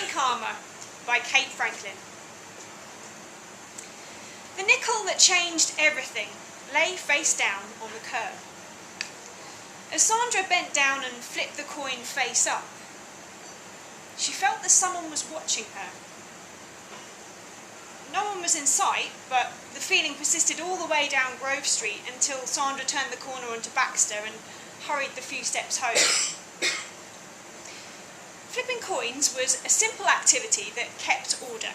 Karma by Kate Franklin. The nickel that changed everything lay face down on the curb. As Sandra bent down and flipped the coin face up, she felt that someone was watching her. No one was in sight, but the feeling persisted all the way down Grove Street until Sandra turned the corner onto Baxter and hurried the few steps home. Flipping coins was a simple activity that kept order.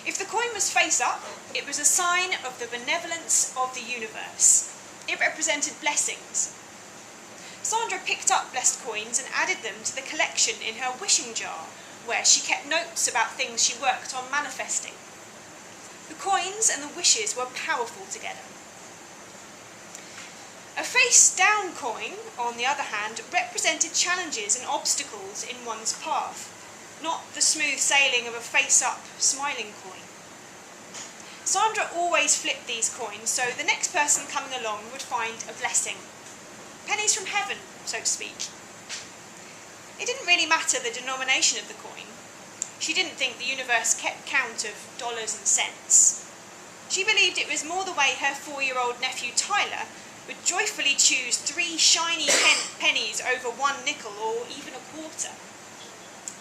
If the coin was face up, it was a sign of the benevolence of the universe. It represented blessings. Sandra picked up blessed coins and added them to the collection in her wishing jar, where she kept notes about things she worked on manifesting. The coins and the wishes were powerful together. A face-down coin, on the other hand, represented challenges and obstacles in one's path, not the smooth sailing of a face-up, smiling coin. Sandra always flipped these coins, so the next person coming along would find a blessing. Pennies from heaven, so to speak. It didn't really matter the denomination of the coin. She didn't think the universe kept count of dollars and cents. She believed it was more the way her 4-year-old nephew Tyler would joyfully choose 3 shiny pennies over 1 nickel or even a quarter.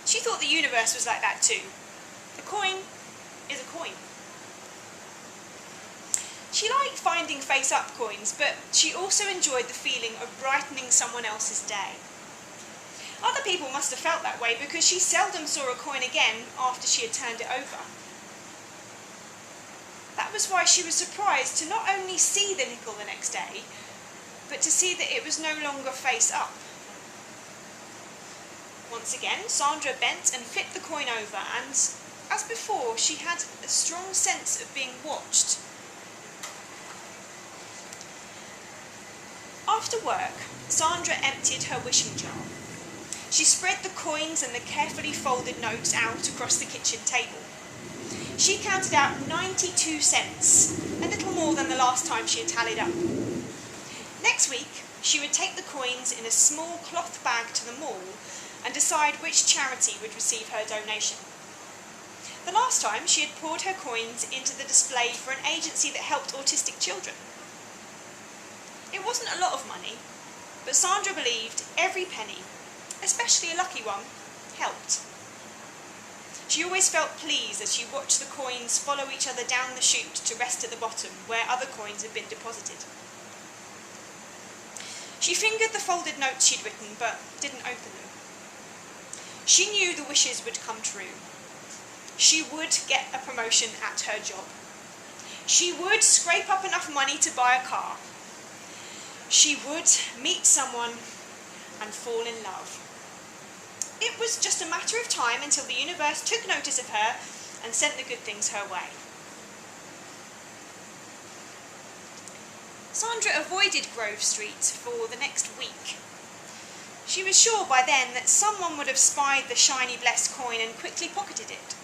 She thought the universe was like that too. A coin is a coin. She liked finding face-up coins, but she also enjoyed the feeling of brightening someone else's day. Other people must have felt that way because she seldom saw a coin again after she had turned it over. That was why she was surprised to not only see the nickel the next day, but to see that it was no longer face up. Once again, Sandra bent and flipped the coin over, and, as before, she had a strong sense of being watched. After work, Sandra emptied her wishing jar. She spread the coins and the carefully folded notes out across the kitchen table. She counted out 92 cents, a little more than the last time she had tallied up. Next week, she would take the coins in a small cloth bag to the mall and decide which charity would receive her donation. The last time, she had poured her coins into the display for an agency that helped autistic children. It wasn't a lot of money, but Sandra believed every penny, especially a lucky one, helped. She always felt pleased as she watched the coins follow each other down the chute to rest at the bottom, where other coins had been deposited. She fingered the folded notes she'd written, but didn't open them. She knew the wishes would come true. She would get a promotion at her job. She would scrape up enough money to buy a car. She would meet someone and fall in love. It was just a matter of time until the universe took notice of her and sent the good things her way. Sandra avoided Grove Street for the next week. She was sure by then that someone would have spied the shiny blessed coin and quickly pocketed it.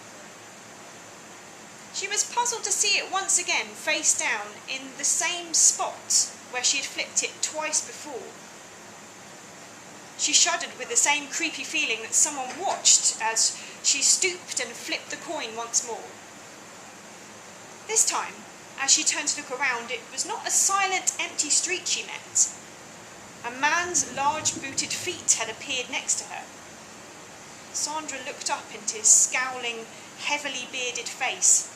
She was puzzled to see it once again face down in the same spot where she had flipped it twice before. She shuddered with the same creepy feeling that someone watched as she stooped and flipped the coin once more. This time, as she turned to look around, it was not a silent, empty street she met. A man's large booted feet had appeared next to her. Sandra looked up into his scowling, heavily bearded face.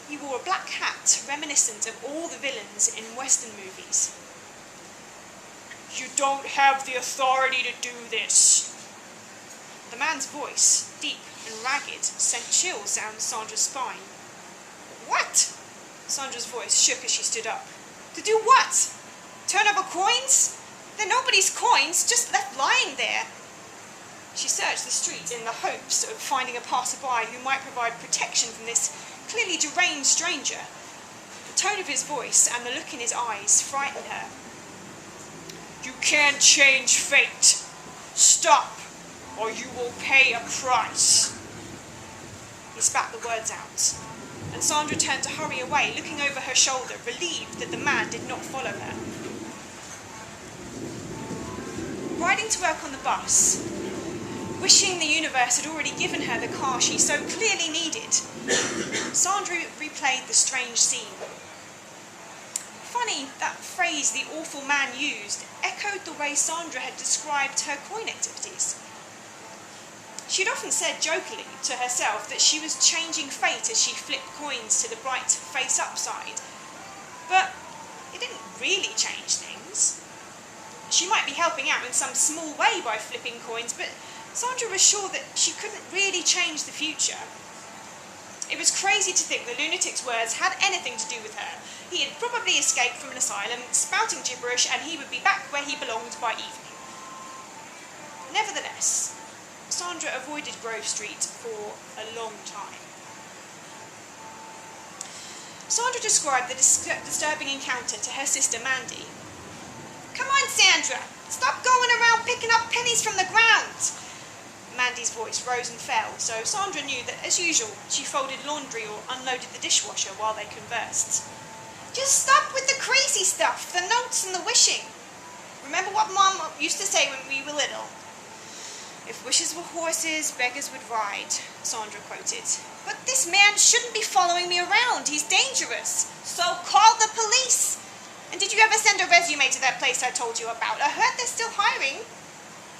He wore a black hat reminiscent of all the villains in Western movies. "You don't have the authority to do this." The man's voice, deep and ragged, sent chills down Sandra's spine. "What?" Sandra's voice shook as she stood up. "To do what? Turn over coins? They're nobody's coins, just left lying there." She searched the street in the hopes of finding a passerby who might provide protection from this clearly deranged stranger. The tone of his voice and the look in his eyes frightened her. "You can't change fate. Stop, or you will pay a price." He spat the words out, and Sandra turned to hurry away, looking over her shoulder, relieved that the man did not follow her. Riding to work on the bus, wishing the universe had already given her the car she so clearly needed. Sandra replayed the strange scene. Funny, that phrase the awful man used echoed the way Sandra had described her coin activities. She'd often said jokingly to herself that she was changing fate as she flipped coins to the bright face-up side. But it didn't really change things. She might be helping out in some small way by flipping coins, but Sandra was sure that she couldn't really change the future. It was crazy to think the lunatic's words had anything to do with her. He had probably escaped from an asylum, spouting gibberish, and he would be back where he belonged by evening. Nevertheless, Sandra avoided Grove Street for a long time. Sandra described the disturbing encounter to her sister Mandy. "Come on, Sandra, stop going around picking up pennies from the ground." Mandy's voice rose and fell, so Sandra knew that, as usual, she folded laundry or unloaded the dishwasher while they conversed. "Just stop with the crazy stuff, the notes and the wishing. Remember what Mom used to say when we were little? 'If wishes were horses, beggars would ride,'" Sandra quoted. "But this man shouldn't be following me around. He's dangerous. So call the police. And did you ever send a resume to that place I told you about? I heard they're still hiring.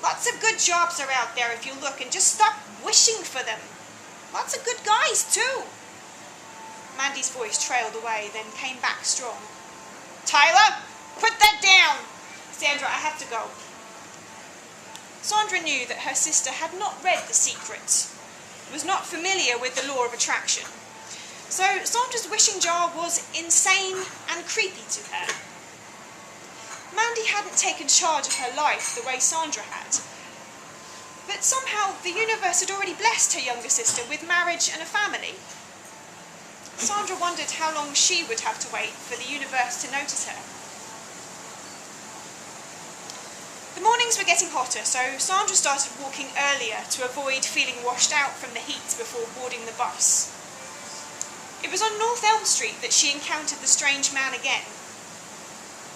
Lots of good jobs are out there if you look, and just stop wishing for them. Lots of good guys, too." Mandy's voice trailed away, then came back strong. "Tyler, put that down! Sandra, I have to go." Sandra knew that her sister had not read The Secret, was not familiar with the law of attraction. So Sandra's wishing jar was insane and creepy to her. Mandy hadn't taken charge of her life the way Sandra had. But somehow the universe had already blessed her younger sister with marriage and a family. Sandra wondered how long she would have to wait for the universe to notice her. The mornings were getting hotter, so Sandra started walking earlier to avoid feeling washed out from the heat before boarding the bus. It was on North Elm Street that she encountered the strange man again.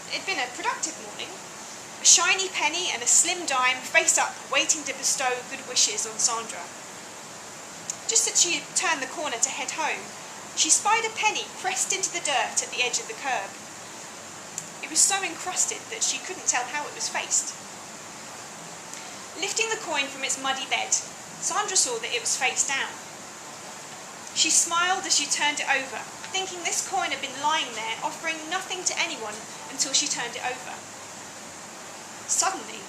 It had been a productive morning. A shiny penny and a slim dime face up, waiting to bestow good wishes on Sandra. Just as she had turned the corner to head home, she spied a penny pressed into the dirt at the edge of the curb. It was so encrusted that she couldn't tell how it was faced. Lifting the coin from its muddy bed, Sandra saw that it was face down. She smiled as she turned it over, thinking this coin had been lying there, offering nothing to anyone until she turned it over. Suddenly,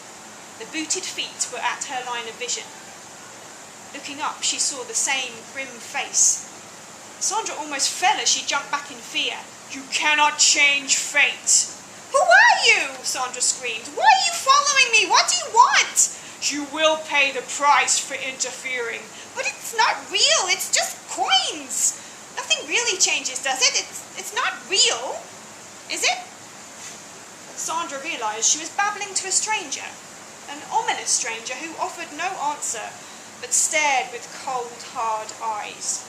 the booted feet were at her line of vision. Looking up, she saw the same grim face. Sandra almost fell as she jumped back in fear. "You cannot change fate." "Who are you?" Sandra screamed. "Why are you following me? What do you want?" "You will pay the price for interfering." "But it's not real. It's just coins. Nothing really changes, does it? It's not real, is it?" Sandra realised she was babbling to a stranger, an ominous stranger who offered no answer, but stared with cold, hard eyes.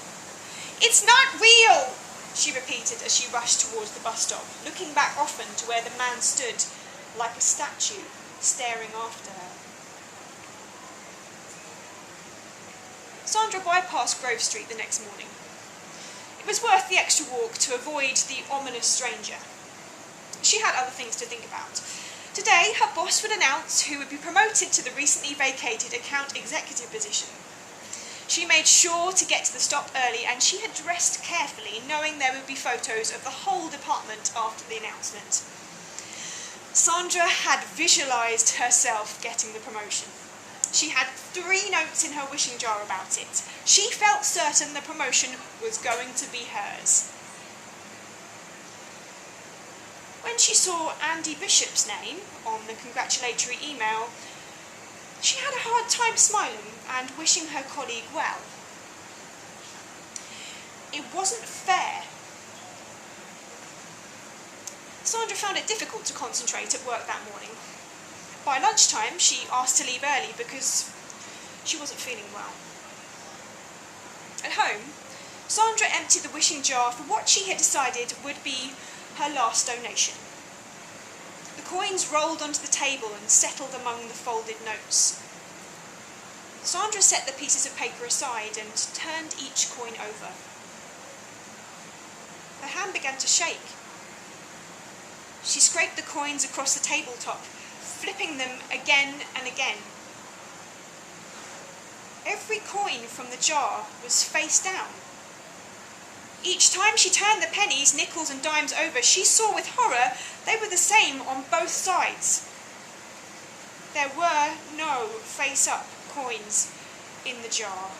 "It's not real," she repeated as she rushed towards the bus stop, looking back often to where the man stood like a statue, staring after her. Sandra bypassed Grove Street the next morning. It was worth the extra walk to avoid the ominous stranger. She had other things to think about. Today, her boss would announce who would be promoted to the recently vacated account executive position. She made sure to get to the stop early, and she had dressed carefully, knowing there would be photos of the whole department after the announcement. Sandra had visualised herself getting the promotion. She had 3 notes in her wishing jar about it. She felt certain the promotion was going to be hers. When she saw Andy Bishop's name on the congratulatory email, she had a hard time smiling and wishing her colleague well. It wasn't fair. Sandra found it difficult to concentrate at work that morning. By lunchtime, she asked to leave early because she wasn't feeling well. At home, Sandra emptied the wishing jar for what she had decided would be her last donation. The coins rolled onto the table and settled among the folded notes. Sandra set the pieces of paper aside and turned each coin over. Her hand began to shake. She scraped the coins across the tabletop, flipping them again and again. Every coin from the jar was face down. Each time she turned the pennies, nickels and dimes over, she saw with horror they were the same on both sides. There were no face-up coins in the jar.